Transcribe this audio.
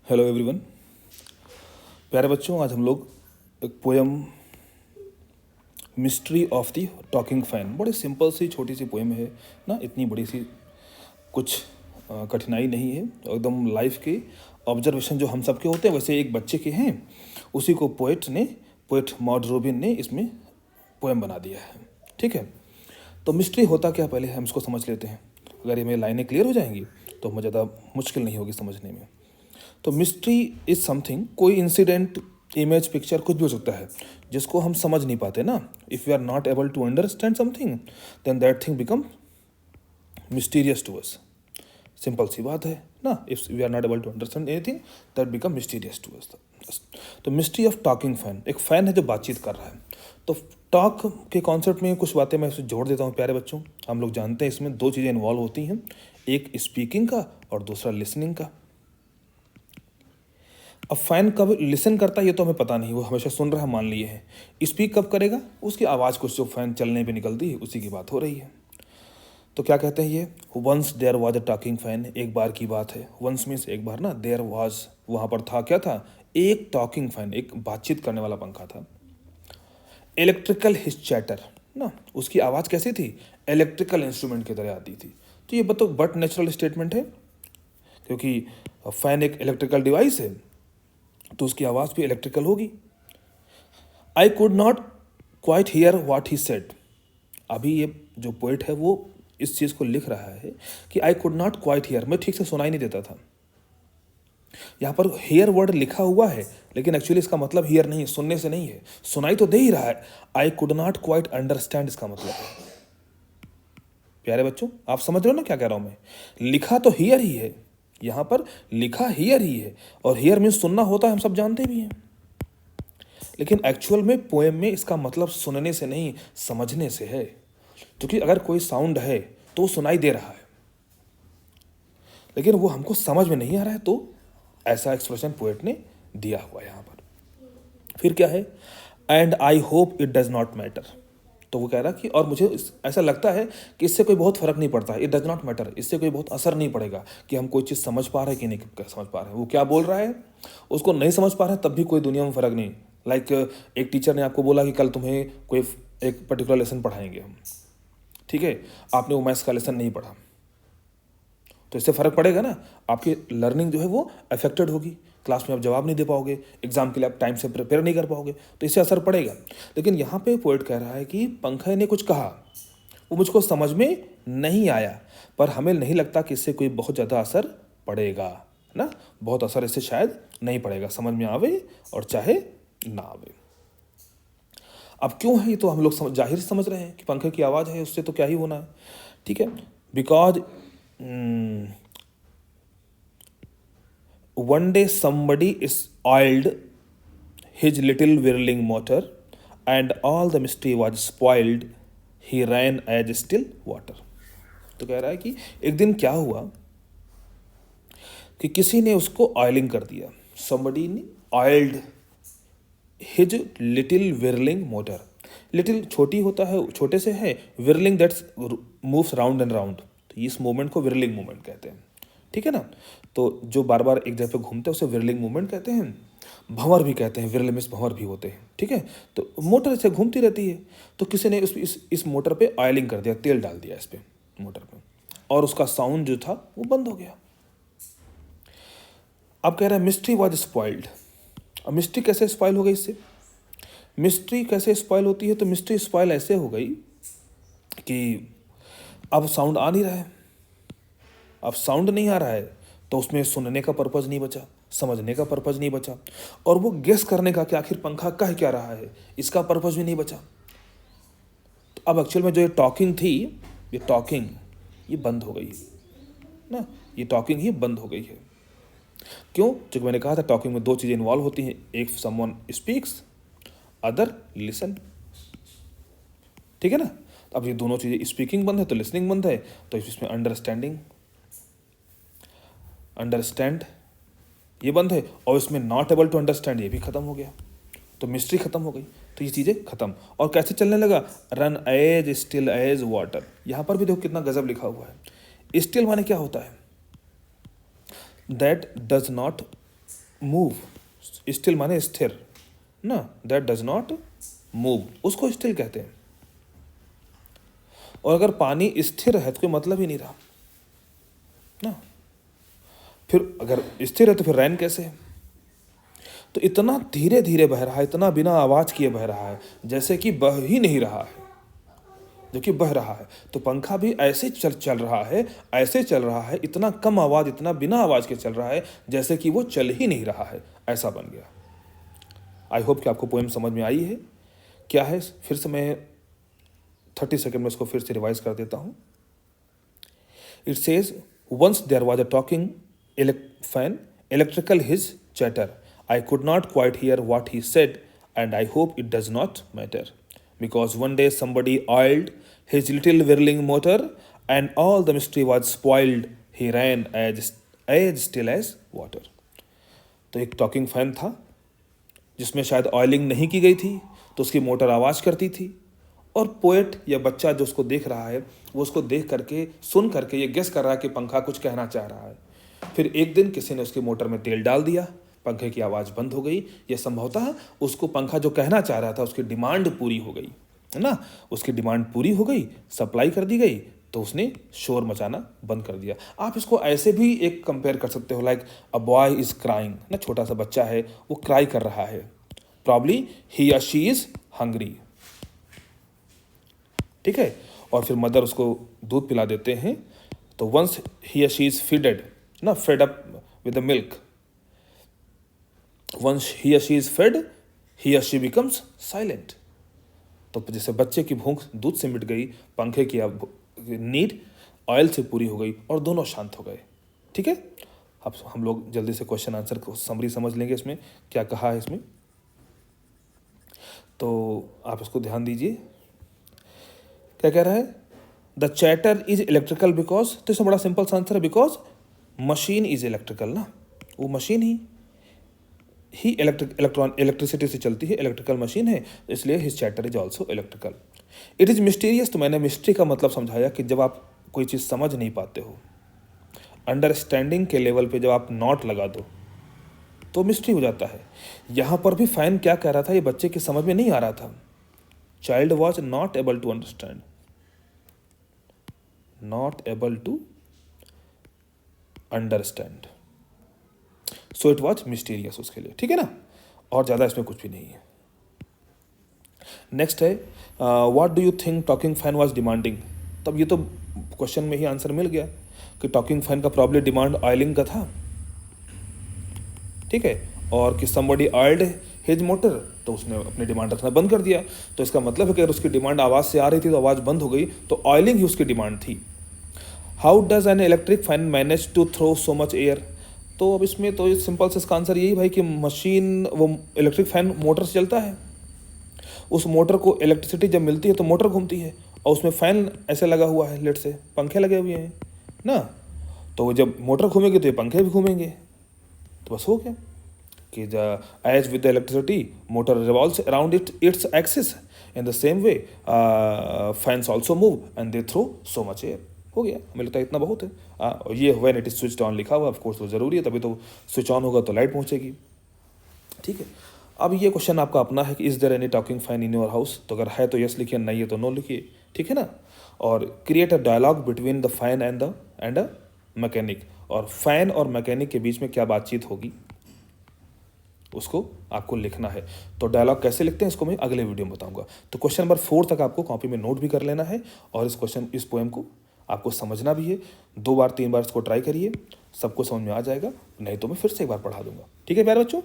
Hello everyone. प्यारे बच्चों, आज हम लोग एक poem mystery of the talking fan, बड़ी सिंपल सी छोटी सी पोएम है ना, इतनी बड़ी सी कुछ कठिनाई नहीं है। एकदम लाइफ के ऑब्जर्वेशन जो हम सबके होते हैं वैसे एक बच्चे के हैं, उसी को पोएट मॉड रोबिन ने इसमें पोएम बना दिया है। ठीक है, तो मिस्ट्री होता क्या पहले हम इसको समझ लेते हैं। अगर ये मेरी लाइनें क्लियर हो जाएंगी तो हमें ज़्यादा मुश्किल नहीं होगी समझने में। तो मिस्ट्री इज समथिंग, कोई इंसिडेंट, इमेज, पिक्चर कुछ भी हो सकता है जिसको हम समझ नहीं पाते ना। If you are not able to understand something then that thing become mysterious to us. Simple सी बात है ना, if we are not able to understand anything that become mysterious to us. तो मिस्ट्री ऑफ टॉकिंग फैन, एक fan है जो बातचीत कर रहा है। तो टॉक के कॉन्सेप्ट में कुछ बातें मैं जोड़ देता हूँ प्यारे बच्चों। हम लोग जानते हैं इसमें दो चीज़ें इन्वॉल्व होती हैं, एक स्पीकिंग का और दूसरा लिसनिंग का। अब फैन कब लिसन करता है ये तो हमें पता नहीं, वो हमेशा सुन रहा है मान लिए है। स्पीक कब करेगा, उसकी आवाज़ कुछ जो फैन चलने पे निकलती है उसी की बात हो रही है। तो क्या कहते हैं ये, once there was a talking fan, एक बार की बात है। वंस मीन्स एक बार ना, देयर वाज वहाँ पर था, क्या था, एक टॉकिंग फैन, एक बातचीत करने वाला पंखा था। इलेक्ट्रिकल हिज चैटर ना, उसकी आवाज़ कैसी थी, इलेक्ट्रिकल इंस्ट्रूमेंट की तरह आती थी। तो ये बट नेचुरल स्टेटमेंट है, क्योंकि फैन एक इलेक्ट्रिकल डिवाइस है तो उसकी आवाज़ भी इलेक्ट्रिकल होगी। I could not quite here watt he said. अभी ये जो पोइट है वो इस चीज़ को लिख रहा है कि I could not quite here, मैं ठीक से सुनाई नहीं देता था। यहाँ पर हियर वर्ड लिखा हुआ है लेकिन एक्चुअली इसका मतलब हियर नहीं है, सुनने से नहीं है, सुनाई तो दे ही रहा है। I could not quite understand इसका मतलब है। प्यारे बच्चों, आप समझ रहे हो ना क्या कह रहा हूँ मैं। लिखा तो हियर ही है, यहाँ पर लिखा हियर ही है, और हियर मीन्स सुनना होता है, हम सब जानते भी हैं। लेकिन एक्चुअल में पोएम में इसका मतलब सुनने से नहीं, समझने से है। क्योंकि अगर कोई साउंड है तो वो सुनाई दे रहा है लेकिन वो हमको समझ में नहीं आ रहा है, तो ऐसा एक्सप्रेशन पोएट ने दिया हुआ है यहाँ पर। फिर क्या है, and I hope it does not matter. तो वो कह रहा कि और मुझे ऐसा लगता है कि इससे कोई बहुत फर्क नहीं पड़ता, इट डज नॉट मैटर, इससे कोई बहुत असर नहीं पड़ेगा कि हम कोई चीज़ समझ पा रहे हैं कि नहीं समझ पा रहे हैं। वो क्या बोल रहा है, उसको नहीं समझ पा रहे हैं तब भी कोई दुनिया में फ़र्क नहीं। लाइक एक टीचर ने आपको बोला कि कल तुम्हें कोई एक पर्टिकुलर लेसन पढ़ाएंगे हम, ठीक है, आपने वो मैथ्स का लेसन नहीं पढ़ा, तो इससे फ़र्क पड़ेगा ना, आपकी लर्निंग जो है वो अफेक्टेड होगी, क्लास में आप जवाब नहीं दे पाओगे, एग्जाम के लिए आप टाइम से प्रिपेयर नहीं कर पाओगे, तो इससे असर पड़ेगा। लेकिन यहाँ पे पोएट कह रहा है कि पंखे ने कुछ कहा, वो मुझको समझ में नहीं आया, पर हमें नहीं लगता कि इससे कोई बहुत ज़्यादा असर पड़ेगा ना, बहुत असर इससे शायद नहीं पड़ेगा, समझ में आवे और चाहे ना आवे। अब क्यों है ये तो हम लोग जाहिर समझ रहे हैं कि पंखे की आवाज़ है, उससे तो क्या ही होना है, ठीक है। Because one day somebody oiled his little whirling motor and all the mystery was spoiled, he ran as still water। तो कह रहा है कि एक दिन क्या हुआ कि किसी ने उसको ऑयलिंग कर दिया, somebody ने oiled his little whirling motor. Little छोटी होता है, छोटे से है, whirling that's moves round and round, तो इस मूवमेंट को विरलिंग मूवमेंट कहते हैं, ठीक है ना। तो जो बार बार एक जगह पे घूमते हैं उसे विरलिंग मूवमेंट कहते हैं। भंवर भी कहते हैं, विरल मिस भंवर भी होते हैं, ठीक है। तो मोटर से घूमती रहती है, तो किसी ने इस मोटर पे ऑयलिंग कर दिया, तेल डाल दिया इस पे मोटर पे, और उसका साउंड जो था वो बंद हो गया। अब कह रहा है मिस्ट्री वॉज स्पॉइल्ड। अब मिस्ट्री कैसे स्पॉइल हो गई इससे, मिस्ट्री कैसे स्पॉइल होती है, तो मिस्ट्री स्पॉइल ऐसे हो गई कि अब साउंड आ नहीं रहा है, अब साउंड नहीं आ रहा है तो उसमें सुनने का पर्पज़ नहीं बचा, समझने का पर्पज़ नहीं बचा, और वो गेस करने का कि आखिर पंखा कह क्या रहा है इसका पर्पज़ भी नहीं बचा। तो अब एक्चुअल में जो ये टॉकिंग थी, ये टॉकिंग ये बंद हो गई ना, ये टॉकिंग ही बंद हो गई है। क्यों, क्योंकि मैंने कहा था टॉकिंग में दो चीज़ें इन्वॉल्व होती हैं, एक समवन स्पीक्स, अदर लिसन, ठीक है ना। अब ये दोनों चीज़ें, स्पीकिंग बंद है तो लिसनिंग बंद है, तो इसमें अंडरस्टैंड ये बंद है, और इसमें नॉट एबल टू अंडरस्टैंड ये भी खत्म हो गया, तो मिस्ट्री खत्म हो गई, तो ये चीज़ें खत्म। और कैसे चलने लगा, run as still as water. यहाँ पर भी देखो कितना गजब लिखा हुआ है। स्टिल माने क्या होता है, that does not move, still माने स्थिर ना, दैट डज नॉट मूव, उसको स्टिल कहते हैं। और अगर पानी स्थिर है तो कोई मतलब ही नहीं रहा ना, फिर अगर स्थिर है तो फिर रैन कैसे है? तो इतना धीरे धीरे बह रहा है, इतना बिना आवाज किए बह रहा है जैसे कि बह ही नहीं रहा है, जो कि बह रहा है। तो पंखा भी ऐसे चल रहा है, ऐसे चल रहा है, इतना कम आवाज, इतना बिना आवाज के चल रहा है जैसे कि वो चल ही नहीं रहा है, ऐसा बन गया। आई होप कि आपको पोएम समझ में आई है। क्या है, फिर से मैं 30 सेकेंड में इसको फिर से रिवाइज कर देता हूँ। It says, once there was a talking fan, electrical his chatter, I could not quite hear what he said, and I hope it does not matter. Because one day somebody oiled his little whirling motor, and all the mystery was spoiled. He ran as still as water. तो एक talking fan था जिसमें शायद oiling नहीं की गई थी, तो उसकी मोटर आवाज़ करती थी, और पोएट या बच्चा जो उसको देख रहा है वो उसको देख करके, सुन करके ये गेस कर रहा है कि पंखा कुछ कहना चाह रहा है। फिर एक दिन किसी ने उसकी मोटर में तेल डाल दिया, पंखे की आवाज़ बंद हो गई। ये संभवतः उसको पंखा जो कहना चाह रहा था उसकी डिमांड पूरी हो गई, है ना, उसकी डिमांड पूरी हो गई, सप्लाई कर दी गई, तो उसने शोर मचाना बंद कर दिया। आप इसको ऐसे भी एक कंपेयर कर सकते हो, like a boy is crying ना, छोटा सा बच्चा है वो क्राई कर रहा है, प्रॉब्ली ही या शी इज हंग्री, ठीक है, और फिर मदर उसको दूध पिला देते हैं। तो वंस ही या शी इज फीडेड ना, fed up with the milk, once he or she is fed, he or she becomes silent. तो जैसे बच्चे की भूख दूध से मिट गई, पंखे की नीड ऑयल से पूरी हो गई, और दोनों शांत हो गए। ठीक है, अब हम लोग जल्दी से क्वेश्चन आंसर को समरी समझ लेंगे, इसमें क्या कहा है इसमें, तो आप इसको ध्यान दीजिए। क्या कह रहा है, the chatter is electrical because, तो इसमें बड़ा सिंपल सा आंसर है, बिकॉज मशीन इज इलेक्ट्रिकल ना, वो मशीन ही इलेक्ट्रिसिटी से चलती है, इलेक्ट्रिकल मशीन है, इसलिए his chatter is also electrical. It is mysterious, तो मैंने मिस्ट्री का मतलब समझाया कि जब आप कोई चीज़ समझ नहीं पाते हो, अंडरस्टैंडिंग के लेवल पे जब आप नॉट लगा दो तो मिस्ट्री हो जाता है। यहाँ पर भी फैन क्या कह रहा था, ये बच्चे की समझ में नहीं आ रहा था। Child was not able to understand, not able to understand, so it was mysterious उसके लिए। ठीक है ना, और ज़्यादा इसमें कुछ भी नहीं है। नेक्स्ट है, what do you think talking fan was demanding. तब ये तो क्वेश्चन में ही आंसर मिल गया कि टॉकिंग फैन का प्रॉब्लम डिमांड ऑयलिंग का था, ठीक है, और कि समबडी ऑयल्ड हिज मोटर, तो उसने अपनी डिमांड रखना बंद कर दिया। तो इसका मतलब है कि अगर उसकी डिमांड आवाज़ से आ रही थी तो आवाज़ बंद हो गई, तो ऑयलिंग ही उसकी डिमांड थी। How does an electric fan manage to throw so much air, तो अब इसमें तो सिंपल से इसका आंसर यही भाई कि मशीन, वो इलेक्ट्रिक फैन मोटर से चलता है, उस मोटर को इलेक्ट्रिसिटी जब मिलती है तो मोटर घूमती है, और उसमें फ़ैन ऐसे लगा हुआ है, लेट से पंखे लगे हुए हैं ना, तो जब मोटर घूमेगी तो ये पंखे भी घूमेंगे, तो बस हो गया कि as with the electricity motor revolves around its axis, in the same way fans also move and they throw so much air. हो गया, हमें लगता है इतना बहुत है। ये when it is switch on लिखा हुआ, ऑफ कोर्स वो ज़रूरी है, तभी तो स्विच ऑन होगा तो लाइट पहुँचेगी। ठीक है, अब ये क्वेश्चन आपका अपना है कि is there any talking fan in your house, तो अगर है तो यस लिखिए, नहीं है तो नो लिखिए। ठीक है ना, और create a dialogue between the fan and a mechanic, और फैन और मैकेनिक के बीच में क्या बातचीत होगी उसको आपको लिखना है। तो डायलॉग कैसे लिखते हैं इसको मैं अगले वीडियो में बताऊंगा। तो क्वेश्चन नंबर 4 तक आपको कॉपी में नोट भी कर लेना है, और इस पोएम को आपको समझना भी है। 2 बार 3 बार इसको ट्राई करिए, सबको समझ में आ जाएगा, नहीं तो मैं फिर से एक बार पढ़ा दूंगा। ठीक है प्यारे बच्चों,